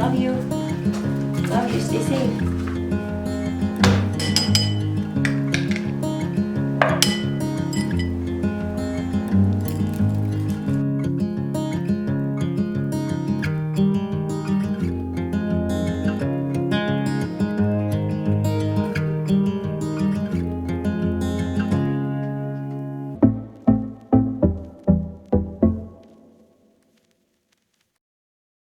love you. Love you. Stay safe.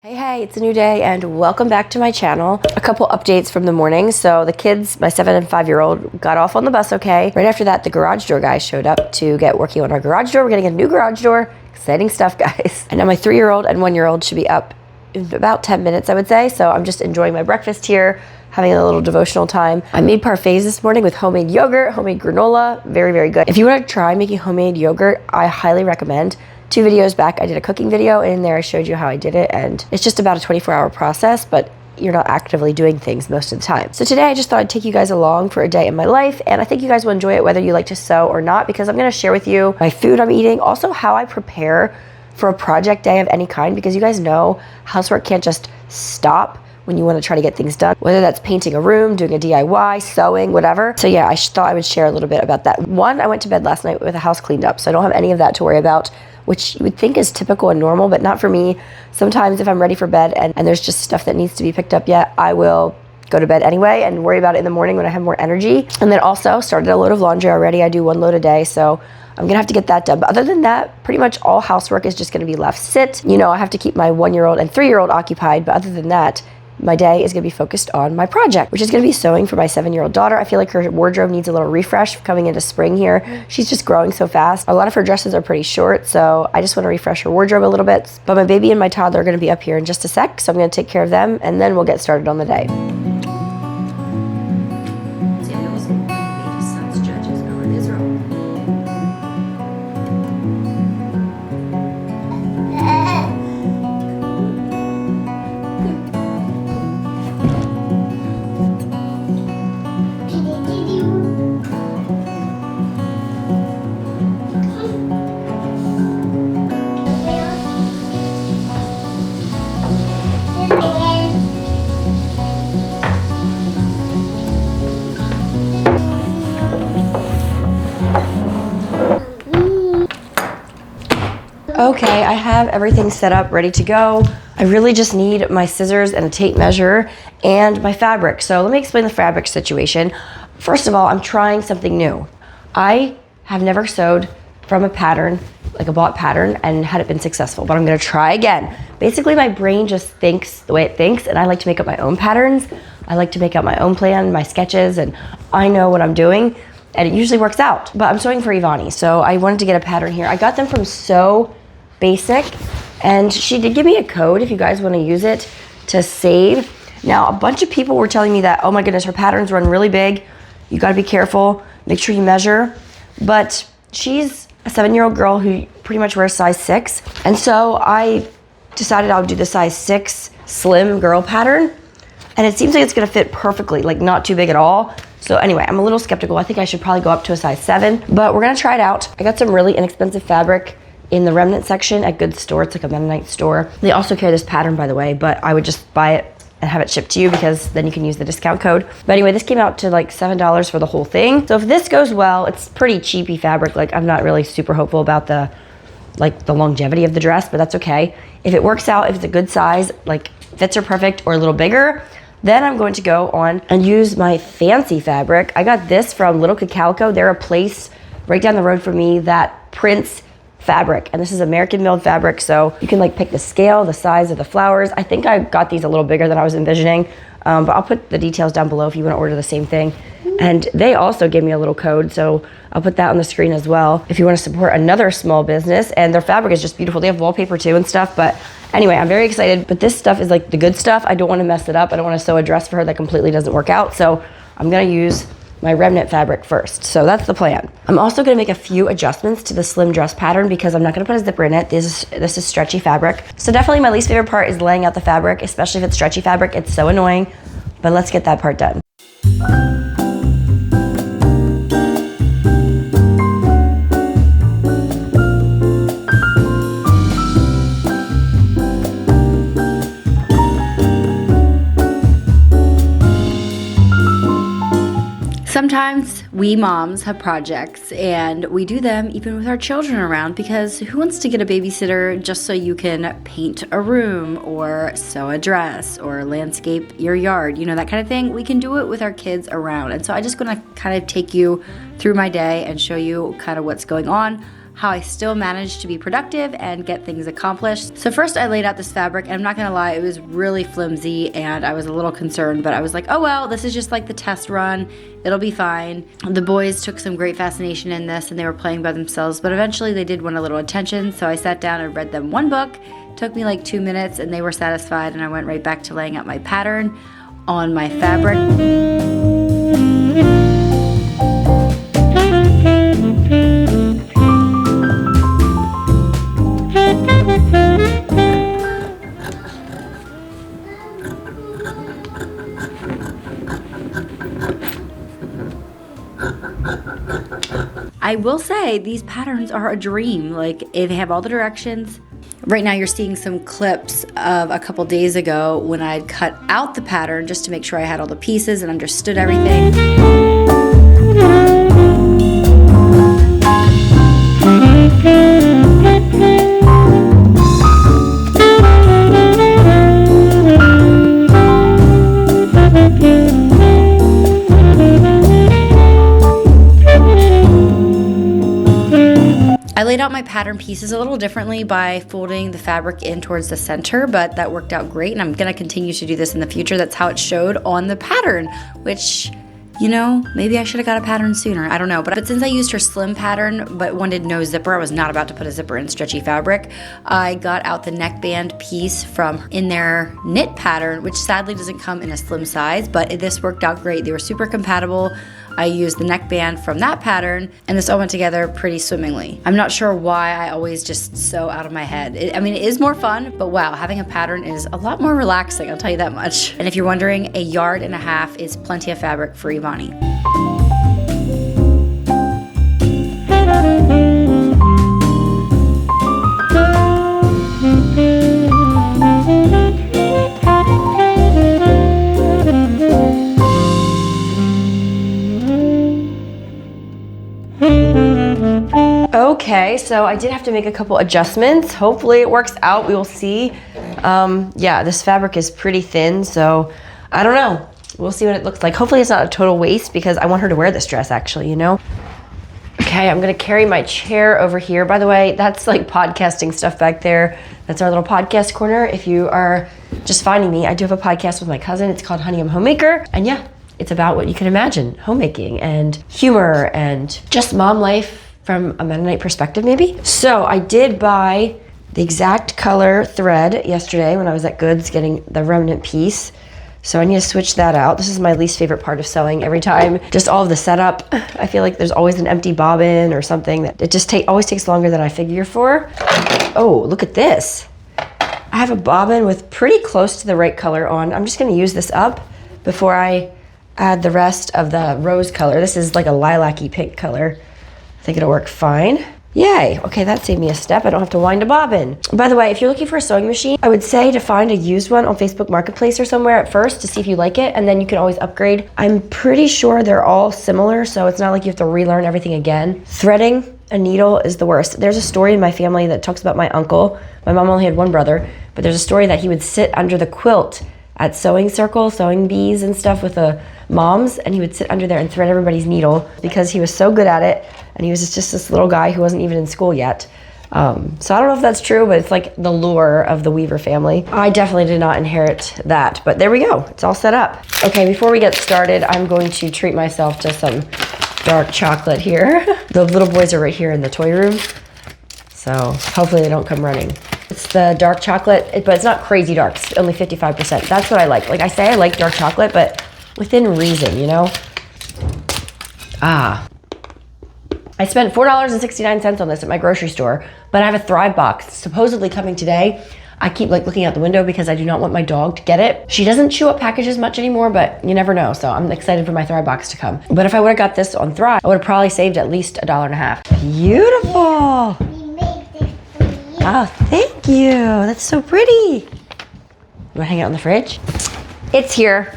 Hey, it's a new day and welcome back to my channel. A couple updates from the morning. So the kids, my 7 and 5-year-old, got off on the bus okay. Right after that, the garage door guy showed up to get working on our garage door. We're getting a new garage door. Exciting stuff, guys. And now my 3-year-old and 1-year-old should be up in about 10 minutes, I would say. So I'm just enjoying my breakfast here, having a little devotional time. I made parfaits this morning with homemade yogurt, homemade granola. Very, very good. If you want to try making homemade yogurt, I highly recommend. 2 videos back, I did a cooking video, and in there I showed you how I did it, and it's just about a 24-hour process, but you're not actively doing things most of the time. So today I just thought I'd take you guys along for a day in my life, and I think you guys will enjoy it whether you like to sew or not, because I'm gonna share with you my food I'm eating, also how I prepare for a project day of any kind, because you guys know housework can't just stop when you want to try to get things done, whether that's painting a room, doing a DIY, sewing, whatever. So yeah, I thought I would share a little bit about that. One, I went to bed last night with the house cleaned up, so I don't have any of that to worry about, which you would think is typical and normal, but not for me. Sometimes if I'm ready for bed and there's just stuff that needs to be picked up yet, I will go to bed anyway and worry about it in the morning when I have more energy. And then also started a load of laundry already. I do 1 load a day, so I'm gonna have to get that done. But other than that, pretty much all housework is just gonna be left sit. You know, I have to keep my 1-year-old and 3-year-old occupied, but other than that, my day is gonna be focused on my project, which is gonna be sewing for my 7-year-old daughter. I feel like her wardrobe needs a little refresh coming into spring here. She's just growing so fast. A lot of her dresses are pretty short, so I just wanna refresh her wardrobe a little bit. But my baby and my toddler are gonna be up here in just a sec, so I'm gonna take care of them, and then we'll get started on the day. Okay, I have everything set up, ready to go. I really just need my scissors and a tape measure and my fabric. So let me explain the fabric situation. First of all, I'm trying something new. I have never sewed from a pattern, like a bought pattern, and had it been successful, but I'm gonna try again. Basically, my brain just thinks the way it thinks, and I like to make up my own patterns. I like to make out my own plan, my sketches, and I know what I'm doing, and it usually works out. But I'm sewing for Evonnie, so I wanted to get a pattern here. I got them from Sew Basic, and she did give me a code if you guys want to use it to save. Now, a bunch of people were telling me that, oh my goodness, her patterns run really big. You got to be careful. Make sure you measure. But she's a 7-year-old girl who pretty much wears size 6. And so I decided I would do the size 6 slim girl pattern. And it seems like it's going to fit perfectly, like not too big at all. So anyway, I'm a little skeptical. I think I should probably go up to a size 7, but we're going to try it out. I got some really inexpensive fabric in the remnant section at Good Store. It's like a Mennonite store. They also carry this pattern, by the way, but I would just buy it and have it shipped to you because then you can use the discount code. But anyway, this came out to like $7 for the whole thing. So if this goes well, it's pretty cheapy fabric. Like I'm not really super hopeful about the longevity of the dress, but that's okay. If it works out, if it's a good size, like fits are perfect or a little bigger, then I'm going to go on and use my fancy fabric. I got this from Little Cacalico. They're a place right down the road from me that prints fabric, and this is American milled fabric, so you can like pick the scale, the size of the flowers. I think I got these a little bigger than I was envisioning, but I'll put the details down below if you want to order the same thing. And they also gave me a little code, so I'll put that on the screen as well if you want to support another small business. And their fabric is just beautiful. They have wallpaper too and stuff, but anyway, I'm very excited. But this stuff is like the good stuff. I don't want to mess it up. I don't want to sew a dress for her that completely doesn't work out, so I'm going to use my remnant fabric first. So that's the plan. I'm also gonna make a few adjustments to the slim dress pattern because I'm not gonna put a zipper in it. This is stretchy fabric. So definitely my least favorite part is laying out the fabric, especially if it's stretchy fabric. It's so annoying, but let's get that part done. Sometimes we moms have projects and we do them even with our children around, because who wants to get a babysitter just so you can paint a room or sew a dress or landscape your yard, you know, that kind of thing. We can do it with our kids around. And so I just want to kind of take you through my day and show you kind of what's going on, how I still manage to be productive and get things accomplished. So first I laid out this fabric, and I'm not gonna lie, it was really flimsy and I was a little concerned, but I was like, oh well, this is just like the test run, it'll be fine. The boys took some great fascination in this and they were playing by themselves, but eventually they did want a little attention, so I sat down and read them one book. It took me like 2 minutes and they were satisfied, and I went right back to laying out my pattern on my fabric. I will say these patterns are a dream. Like, they have all the directions. Right now you're seeing some clips of a couple days ago when I'd cut out the pattern just to make sure I had all the pieces and understood everything. I laid out my pattern pieces a little differently by folding the fabric in towards the center, but that worked out great, and I'm gonna continue to do this in the future. That's how it showed on the pattern, which, you know, maybe I should have got a pattern sooner. I don't know. But since I used her slim pattern but wanted no zipper, I was not about to put a zipper in stretchy fabric, I got out the neckband piece from in their knit pattern, which sadly doesn't come in a slim size, but this worked out great. They were super compatible. I used the neckband from that pattern, and this all went together pretty swimmingly. I'm not sure why I always just sew out of my head. I mean, it is more fun, but wow, having a pattern is a lot more relaxing, I'll tell you that much. And if you're wondering, 1.5 yards is plenty of fabric for Evonnie. Okay, so I did have to make a couple adjustments. Hopefully it works out. We will see. Yeah, this fabric is pretty thin, so I don't know. We'll see what it looks like. Hopefully it's not a total waste, because I want her to wear this dress actually, you know? Okay, I'm gonna carry my chair over here. By the way, that's like podcasting stuff back there. That's our little podcast corner. If you are just finding me, I do have a podcast with my cousin. It's called Honey, I'm Homemaker. And yeah, it's about what you can imagine, homemaking and humor and just mom life from a Mennonite perspective, maybe. So I did buy the exact color thread yesterday when I was at Goods getting the remnant piece. So I need to switch that out. This is my least favorite part of sewing. Every time, just all of the setup, I feel like there's always an empty bobbin or something that it just always takes longer than I figure for. Oh, look at this. I have a bobbin with pretty close to the right color on. I'm just gonna use this up before I add the rest of the rose color. This is like a lilac-y pink color. I think it'll work fine. Yay, okay, that saved me a step. I don't have to wind a bobbin. By the way, if you're looking for a sewing machine, I would say to find a used one on Facebook Marketplace or somewhere at first to see if you like it, and then you can always upgrade. I'm pretty sure they're all similar, so it's not like you have to relearn everything again. Threading a needle is the worst. There's a story in my family that talks about my uncle. My mom only had one brother, but there's a story that he would sit under the quilt at sewing circle, sewing bees and stuff with the moms, and he would sit under there and thread everybody's needle because he was so good at it, and he was just this little guy who wasn't even in school yet. So I don't know if that's true, but it's like the lure of the Weaver family. I definitely did not inherit that, but there we go. It's all set up. Okay, before we get started, I'm going to treat myself to some dark chocolate here. The little boys are right here in the toy room, so hopefully they don't come running. It's the dark chocolate, but it's not crazy dark. It's only 55%. That's what I like. Like I say, I like dark chocolate, but within reason, you know? Ah. I spent $4.69 on this at my grocery store, but I have a Thrive box supposedly coming today. I keep like looking out the window because I do not want my dog to get it. She doesn't chew up packages much anymore, but you never know. So I'm excited for my Thrive box to come. But if I would have got this on Thrive, I would have probably saved at least $1.50. Beautiful. Oh, thank you. That's so pretty. You wanna hang it on the fridge? It's here.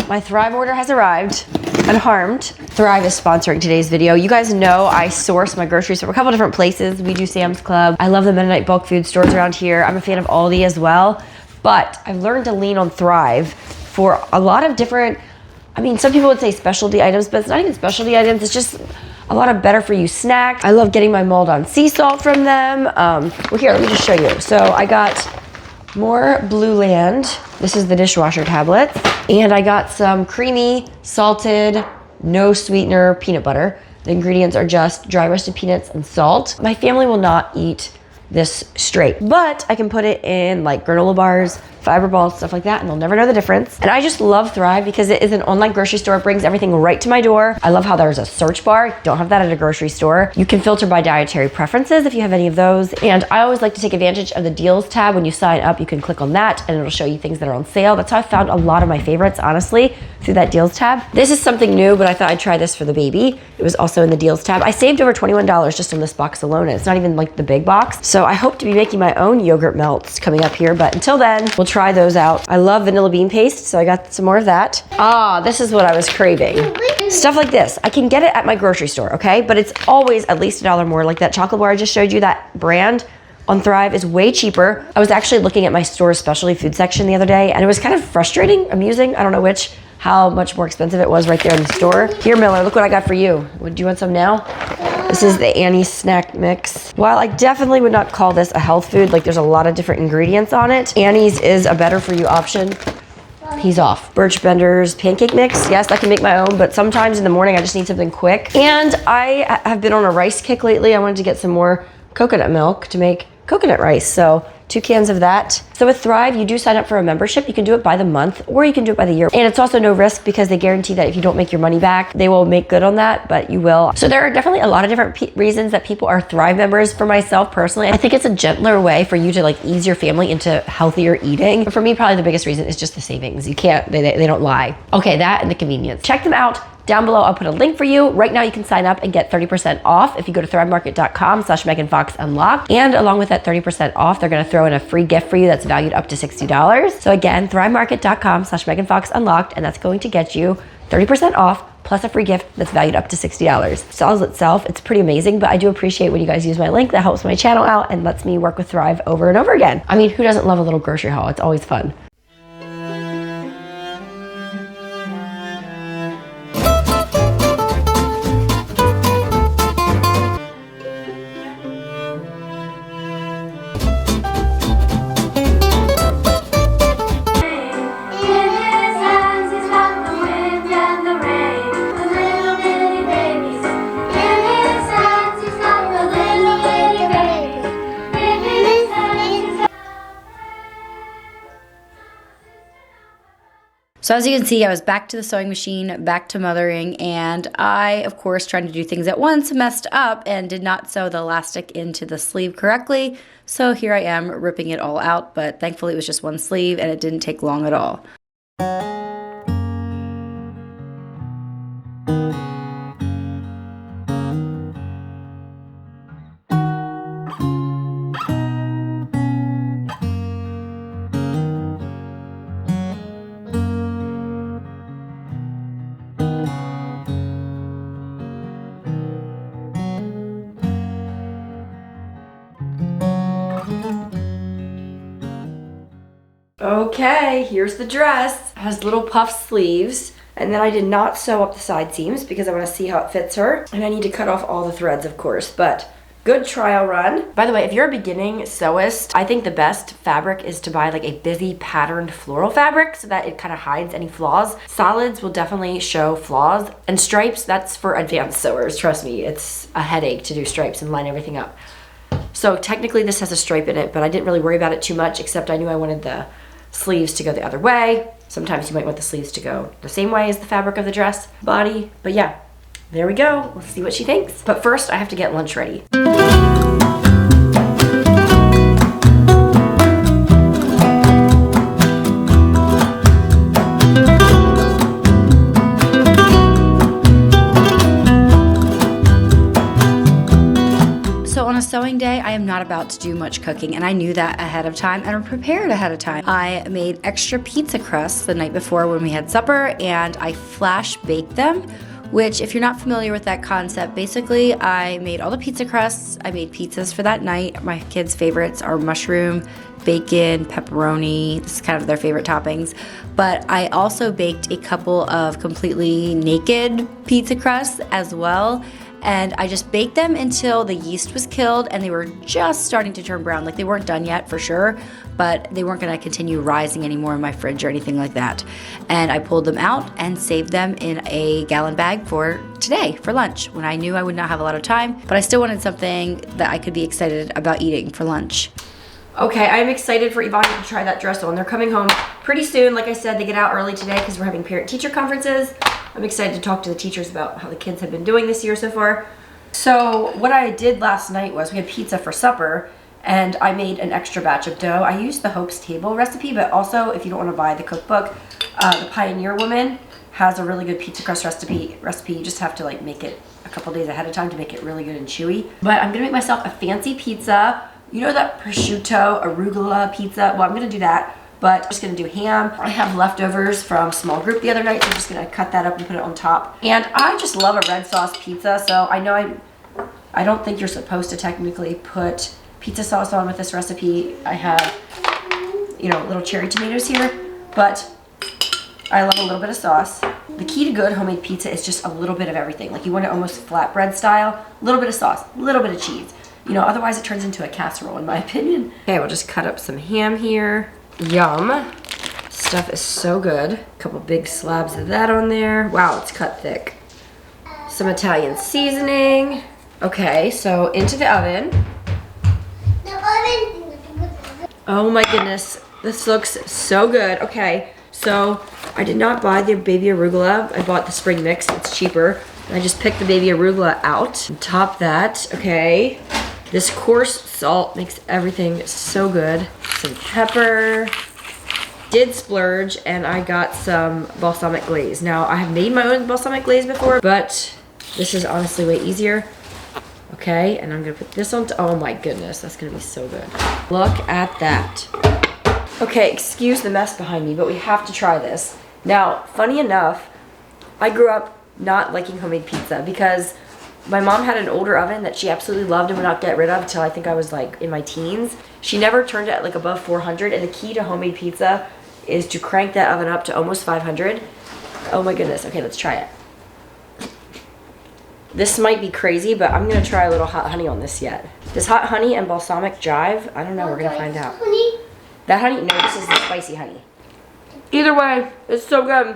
My Thrive order has arrived. unharmed. Thrive is sponsoring today's video. You guys know I source my groceries from a couple different places. We do Sam's Club. I love the Mennonite bulk food stores around here. I'm a fan of Aldi as well, but I've learned to lean on Thrive for a lot of different, I mean, some people would say specialty items, but it's not even specialty items. It's just a lot of better for you snacks. I love getting my mulled on sea salt from them. Well, here, let me just show you. So I got more Blue Land. This is the dishwasher tablets. And I got some creamy, salted, no sweetener peanut butter. The ingredients are just dry roasted peanuts and salt. My family will not eat this straight, but I can put it in like granola bars, fiber balls, stuff like that, and they'll never know the difference. And I just love Thrive because it is an online grocery store. It brings everything right to my door. I love how there's a search bar. Don't have that at a grocery store. You can filter by dietary preferences if you have any of those. And I always like to take advantage of the deals tab. When you sign up, you can click on that and it'll show you things that are on sale. That's how I found a lot of my favorites, honestly, through that deals tab. This is something new, but I thought I'd try this for the baby. It was also in the deals tab. I saved over $21 just on this box alone. And it's not even like the big box. So I hope to be making my own yogurt melts coming up here, but until then, we'll try those out. I love vanilla bean paste, so I got some more of that. Ah, this is what I was craving. Stuff like this. I can get it at my grocery store, okay? But it's always at least $1 more. Like that chocolate bar I just showed you, that brand on Thrive is way cheaper. I was actually looking at my store's specialty food section the other day, and it was kind of frustrating, amusing, I don't know which, how much more expensive it was right there in the store. Here, Miller, look what I got for you. Do you want some now? This is the Annie's snack mix. While I definitely would not call this a health food, like there's a lot of different ingredients on it, Annie's is a better for you option. He's off. Birch Bender's pancake mix. Yes, I can make my own, but sometimes in the morning I just need something quick. And I have been on a rice kick lately. I wanted to get some more coconut milk to make coconut rice. So 2 cans of that. So with Thrive, you do sign up for a membership. You can do it by the month or you can do it by the year. And it's also no risk because they guarantee that if you don't make your money back, they will make good on that, but you will. So there are definitely a lot of different reasons that people are Thrive members. For myself personally, I think it's a gentler way for you to like ease your family into healthier eating. But for me, probably the biggest reason is just the savings. You can't, they don't lie. Okay, that and the convenience. Check them out. Down below, I'll put a link for you. Right now, you can sign up and get 30% off if you go to thrivemarket.com/meganfoxunlocked. And along with that 30% off, they're gonna throw in a free gift for you that's valued up to $60. So again, thrivemarket.com/meganfoxunlocked, and that's going to get you 30% off plus a free gift that's valued up to $60. Sells itself, it's pretty amazing, but I do appreciate when you guys use my link. That helps my channel out and lets me work with Thrive over and over again. I mean, who doesn't love a little grocery haul? It's always fun. So as you can see, I was back to the sewing machine, back to mothering, and I, of course, trying to do things at once, messed up and did not sew the elastic into the sleeve correctly. So here I am ripping it all out, but thankfully it was just one sleeve and it didn't take long at all. Okay, here's the dress. It has little puff sleeves, and then I did not sew up the side seams because I want to see how it fits her. And I need to cut off all the threads, of course, but good trial run. By the way, if you're a beginning sewist, I think the best fabric is to buy like a busy patterned floral fabric so that it kind of hides any flaws. Solids will definitely show flaws, and stripes, that's for advanced sewers. Trust me, it's a headache to do stripes and line everything up. So technically this has a stripe in it, but I didn't really worry about it too much, except I knew I wanted the sleeves to go the other way. Sometimes you might want the sleeves to go the same way as the fabric of the dress body. But yeah, there we go. Let's see what she thinks. But first I have to get lunch ready. So So on a sewing day, I am not about to do much cooking, and I knew that ahead of time and prepared ahead of time. I made extra pizza crusts the night before when we had supper, and I flash baked them, which if you're not familiar with that concept, basically I made all the pizza crusts. I made pizzas for that night. My kids' favorites are mushroom, bacon, pepperoni. This is kind of their favorite toppings. But I also baked a couple of completely naked pizza crusts as well. And I just baked them until the yeast was killed and they were just starting to turn brown. Like, they weren't done yet for sure, but they weren't gonna continue rising anymore in my fridge or anything like that. And I pulled them out and saved them in a gallon bag for today, for lunch, when I knew I would not have a lot of time, but I still wanted something that I could be excited about eating for lunch. Okay, I'm excited for Evonnie to try that dress on. They're coming home pretty soon. Like I said, they get out early today because we're having parent-teacher conferences. I'm excited to talk to the teachers about how the kids have been doing this year so far. So what I did last night was we had pizza for supper, and I made an extra batch of dough. I used the Hope's Table recipe, but also if you don't want to buy the cookbook, the Pioneer Woman has a really good pizza crust recipe. You just have to like make it a couple days ahead of time to make it really good and chewy. But I'm gonna make myself a fancy pizza. You know that prosciutto arugula pizza? Well, I'm gonna do that, but I'm just gonna do ham. I have leftovers from small group the other night, so I'm just gonna cut that up and put it on top. And I just love a red sauce pizza, so I know I don't think you're supposed to technically put pizza sauce on with this recipe. I have, you know, little cherry tomatoes here, but I love a little bit of sauce. The key to good homemade pizza is just a little bit of everything. Like, you want it almost flatbread style, a little bit of sauce, a little bit of cheese. You know, otherwise it turns into a casserole in my opinion. Okay, we'll just cut up some ham here. Yum. Stuff is so good. A couple big slabs of that on there. Wow, it's cut thick. Some Italian seasoning. Okay, so into the oven. Oh my goodness, this looks so good. Okay, so I did not buy the baby arugula. I bought the spring mix, it's cheaper. And I just picked the baby arugula out and top that. Okay, this coarse salt makes everything so good. Some pepper. Did splurge, and I got some balsamic glaze. Now, I have made my own balsamic glaze before, but this is honestly way easier. Okay, and I'm gonna put this on, oh my goodness, that's gonna be so good. Look at that. Okay, excuse the mess behind me, but we have to try this. Now, funny enough, I grew up not liking homemade pizza because my mom had an older oven that she absolutely loved and would not get rid of until I think I was like in my teens. She never turned it like above 400, and the key to homemade pizza is to crank that oven up to almost 500. Oh my goodness, okay, let's try it. This might be crazy, but I'm gonna try a little hot honey on this yet. Does hot honey and balsamic jive? I don't know, we're gonna find out. Honey? That honey, no, this is the spicy honey. Either way, it's so good.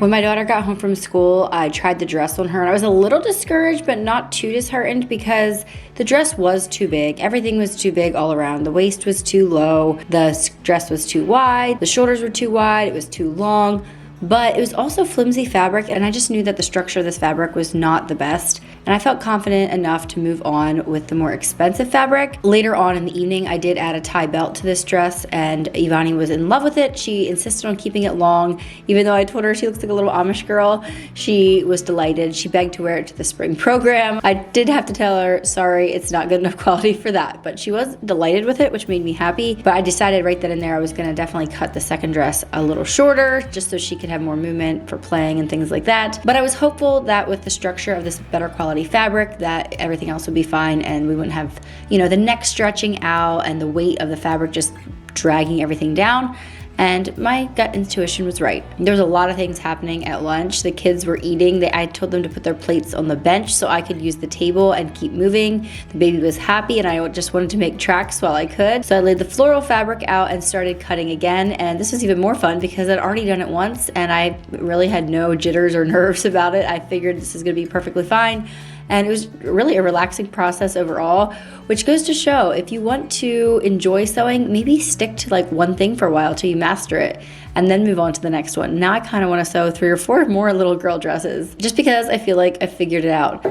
When my daughter got home from school, I tried the dress on her, and I was a little discouraged, but not too disheartened because the dress was too big. Everything was too big all around. The waist was too low, the dress was too wide, the shoulders were too wide, it was too long. But it was also flimsy fabric, and I just knew that the structure of this fabric was not the best. And I felt confident enough to move on with the more expensive fabric. Later on in the evening, I did add a tie belt to this dress, and Evonnie was in love with it. She insisted on keeping it long. Even though I told her she looks like a little Amish girl, she was delighted. She begged to wear it to the spring program. I did have to tell her, sorry, it's not good enough quality for that. But she was delighted with it, which made me happy. But I decided right then and there I was gonna definitely cut the second dress a little shorter, just so she could have more movement for playing and things like that. But I was hopeful that with the structure of this better quality fabric that everything else would be fine and we wouldn't have, you know, the neck stretching out and the weight of the fabric just dragging everything down. And my gut intuition was right. There was a lot of things happening at lunch. The kids were eating. I told them to put their plates on the bench so I could use the table and keep moving. The baby was happy, and I just wanted to make tracks while I could. So I laid the floral fabric out and started cutting again. And this was even more fun because I'd already done it once and I really had no jitters or nerves about it. I figured this is gonna be perfectly fine. And it was really a relaxing process overall, which goes to show if you want to enjoy sewing, maybe stick to like one thing for a while till you master it and then move on to the next one. Now I kind of want to sew 3 or 4 more little girl dresses just because I feel like I figured it out.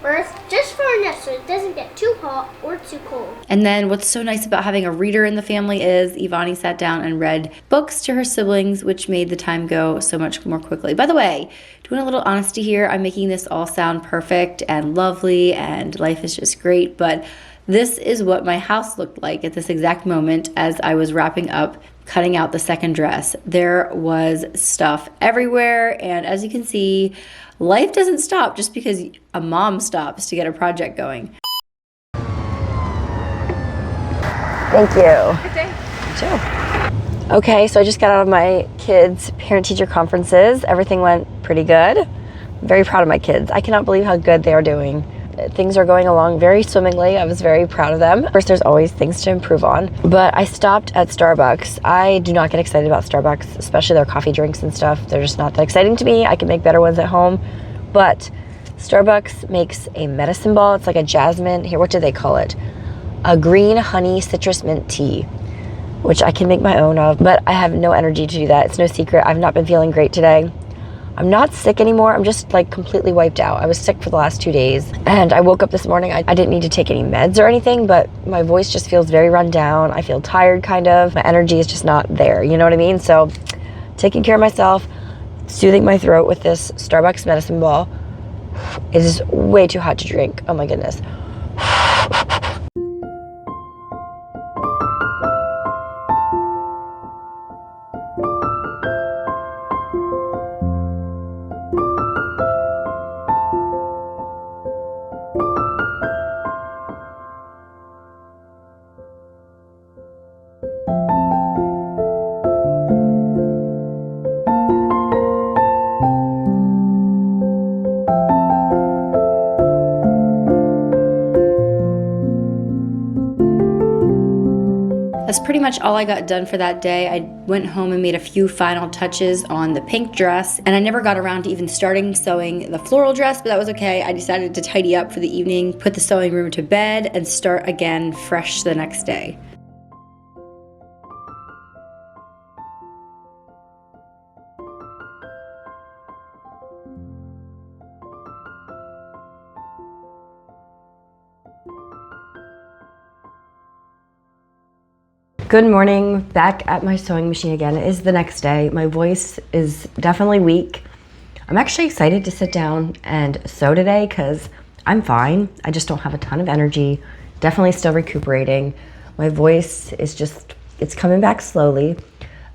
First, hot or too cold. And then what's so nice about having a reader in the family is Evonnie sat down and read books to her siblings, which made the time go so much more quickly. By the way, doing a little honesty here, I'm making this all sound perfect and lovely and life is just great, but this is what my house looked like at this exact moment as I was wrapping up cutting out the second dress. There was stuff everywhere, and as you can see, life doesn't stop just because a mom stops to get a project going. Thank you. Good day. Too. Okay, so I just got out of my kids' parent-teacher conferences. Everything went pretty good. I'm very proud of my kids. I cannot believe how good they are doing. Things are going along very swimmingly. I was very proud of them. Of course, there's always things to improve on, but I stopped at Starbucks. I do not get excited about Starbucks, especially their coffee drinks and stuff. They're just not that exciting to me. I can make better ones at home, but Starbucks makes a medicine ball. It's like a jasmine. Here, what do they call it? A green honey citrus mint tea, which I can make my own of, but I have no energy to do that. It's no secret. I've not been feeling great today. I'm not sick anymore. I'm just like completely wiped out. I was sick for the last 2 days and I woke up this morning. I didn't need to take any meds or anything, but my voice just feels very run down. I feel tired kind of. My energy is just not there. You know what I mean? So taking care of myself, soothing my throat with this Starbucks medicine ball. It is way too hot to drink. Oh my goodness. That's pretty much all I got done for that day. I went home and made a few final touches on the pink dress, and I never got around to even starting sewing the floral dress, but that was okay. I decided to tidy up for the evening, put the sewing room to bed, and start again fresh the next day. Good morning, back at my sewing machine again. It is the next day. My voice is definitely weak. I'm actually excited to sit down and sew today because I'm fine. I just don't have a ton of energy. Definitely still recuperating. My voice is just, it's coming back slowly.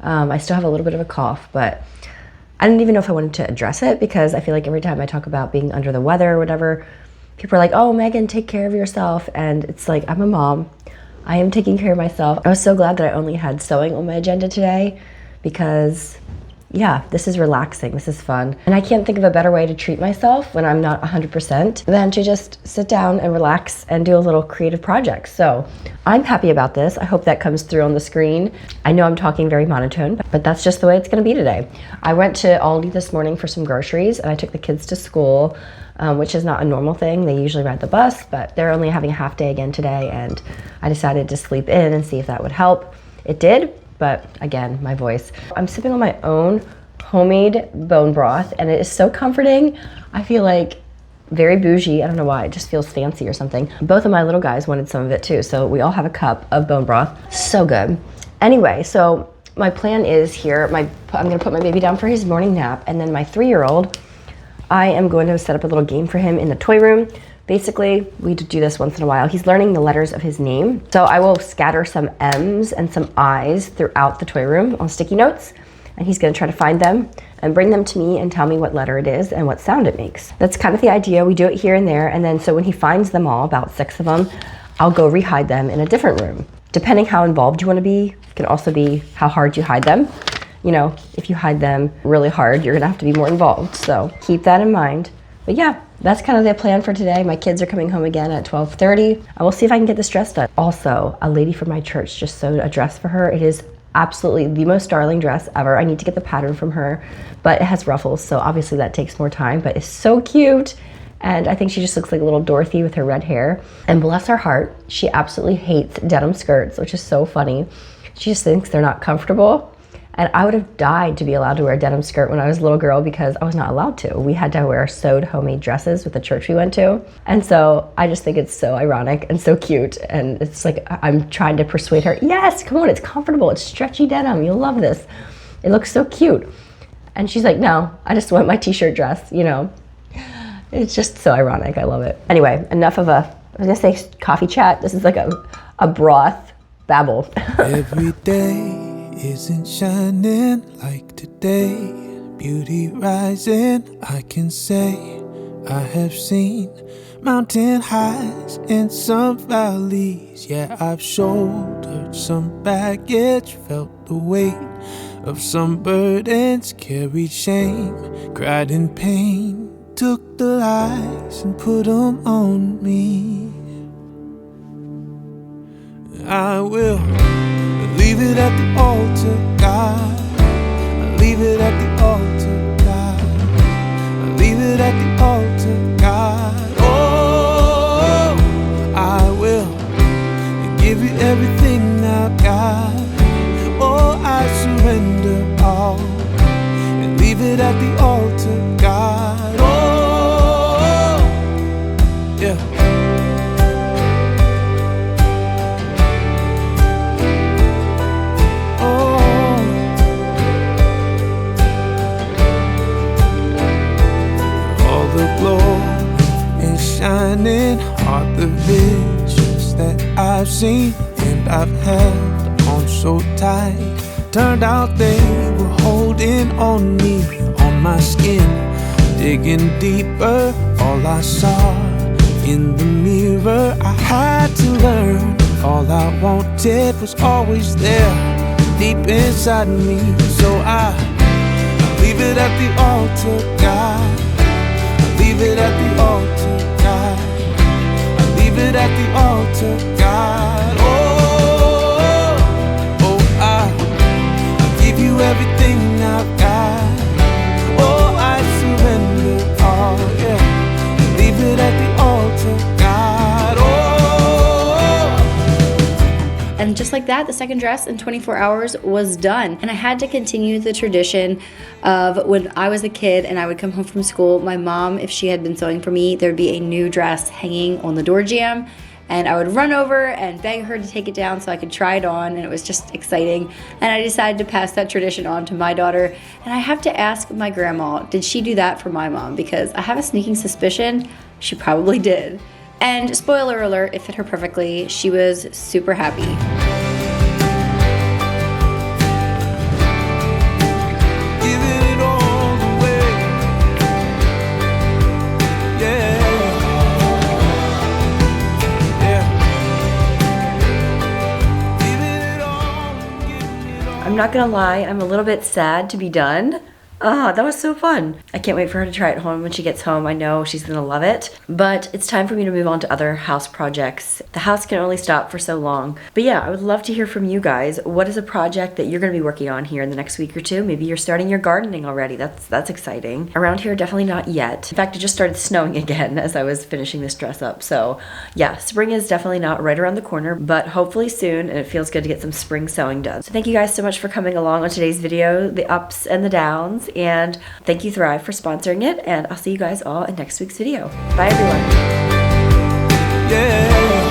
I still have a little bit of a cough, but I didn't even know if I wanted to address it because I feel like every time I talk about being under the weather or whatever, people are like, oh, Megan, take care of yourself. And it's like, I'm a mom. I am taking care of myself. I was so glad that I only had sewing on my agenda today because, yeah, this is relaxing. This is fun. And I can't think of a better way to treat myself when I'm not 100% than to just sit down and relax and do a little creative project. So I'm happy about this. I hope that comes through on the screen. I know I'm talking very monotone, but that's just the way it's going to be today. I went to Aldi this morning for some groceries and I took the kids to school. Which is not a normal thing. They usually ride the bus, but they're only having a half day again today, and I decided to sleep in and see if that would help. It did, but again, my voice. I'm sipping on my own homemade bone broth, and it is so comforting. I feel like very bougie. I don't know why, it just feels fancy or something. Both of my little guys wanted some of it too, so we all have a cup of bone broth. So good. Anyway, so my plan is here, I'm gonna put my baby down for his morning nap, and then my 3-year-old, I am going to set up a little game for him in the toy room. Basically, we do this once in a while. He's learning the letters of his name. So I will scatter some M's and some I's throughout the toy room on sticky notes, and he's gonna try to find them and bring them to me and tell me what letter it is and what sound it makes. That's kind of the idea. We do it here and there, and then so when he finds them all, about 6 of them, I'll go rehide them in a different room. Depending how involved you wanna be, it can also be how hard you hide them. You know, if you hide them really hard, you're gonna have to be more involved. So keep that in mind. But yeah, that's kind of the plan for today. My kids are coming home again at 12:30. I will see if I can get this dress done. Also, a lady from my church just sewed a dress for her. It is absolutely the most darling dress ever. I need to get the pattern from her, but it has ruffles, so obviously that takes more time, but it's so cute. And I think she just looks like a little Dorothy with her red hair. And bless her heart, she absolutely hates denim skirts, which is so funny. She just thinks they're not comfortable. And I would have died to be allowed to wear a denim skirt when I was a little girl because I was not allowed to. We had to wear sewed homemade dresses with the church we went to. And so I just think it's so ironic and so cute. And it's like I'm trying to persuade her, yes, come on, it's comfortable. It's stretchy denim. You'll love this. It looks so cute. And she's like, no, I just want my t-shirt dress, you know. It's just so ironic. I love it. Anyway, enough of I was gonna say coffee chat. This is like a broth babble. Every day isn't shining like today. Beauty rising, I can say. I have seen mountain highs and some valleys. Yeah, I've shouldered some baggage, felt the weight of some burdens, carried shame, cried in pain, took the lies and put them on me. I will leave it at the altar, God. I leave it at the altar, God. I leave it at the altar, God. Oh, I will give you everything I've got. Oh, I surrender all and leave it at the altar, God. Oh, yeah. Shining are the visions that I've seen and I've held on so tight. Turned out they were holding on me, on my skin, digging deeper. All I saw in the mirror, I had to learn. All I wanted was always there, deep inside me. So I leave it at the altar, God. I leave it at the altar, God. I leave it at the altar, God. Oh, oh, I give you everything I've got. Oh, I surrender all, yeah. Leave it at the altar, God. Oh. And just like that, the second dress in 24 hours was done. And I had to continue the tradition of when I was a kid and I would come home from school, my mom, if she had been sewing for me, there'd be a new dress hanging on the door jamb. And I would run over and beg her to take it down so I could try it on, and it was just exciting. And I decided to pass that tradition on to my daughter. And I have to ask my grandma, did she do that for my mom? Because I have a sneaking suspicion she probably did. And spoiler alert, it fit her perfectly. She was super happy. I'm not gonna lie, I'm a little bit sad to be done. Ah, that was so fun. I can't wait for her to try it home when she gets home. I know she's gonna love it. But it's time for me to move on to other house projects. The house can only stop for so long. But yeah, I would love to hear from you guys. What is a project that you're gonna be working on here in the next week or two? Maybe you're starting your gardening already. That's exciting. Around here, definitely not yet. In fact, it just started snowing again as I was finishing this dress up. So yeah, spring is definitely not right around the corner, but hopefully soon, and it feels good to get some spring sewing done. So thank you guys so much for coming along on today's video, the ups and the downs. And thank you Thrive for sponsoring it, and I'll see you guys all in next week's video. Bye everyone. Yeah.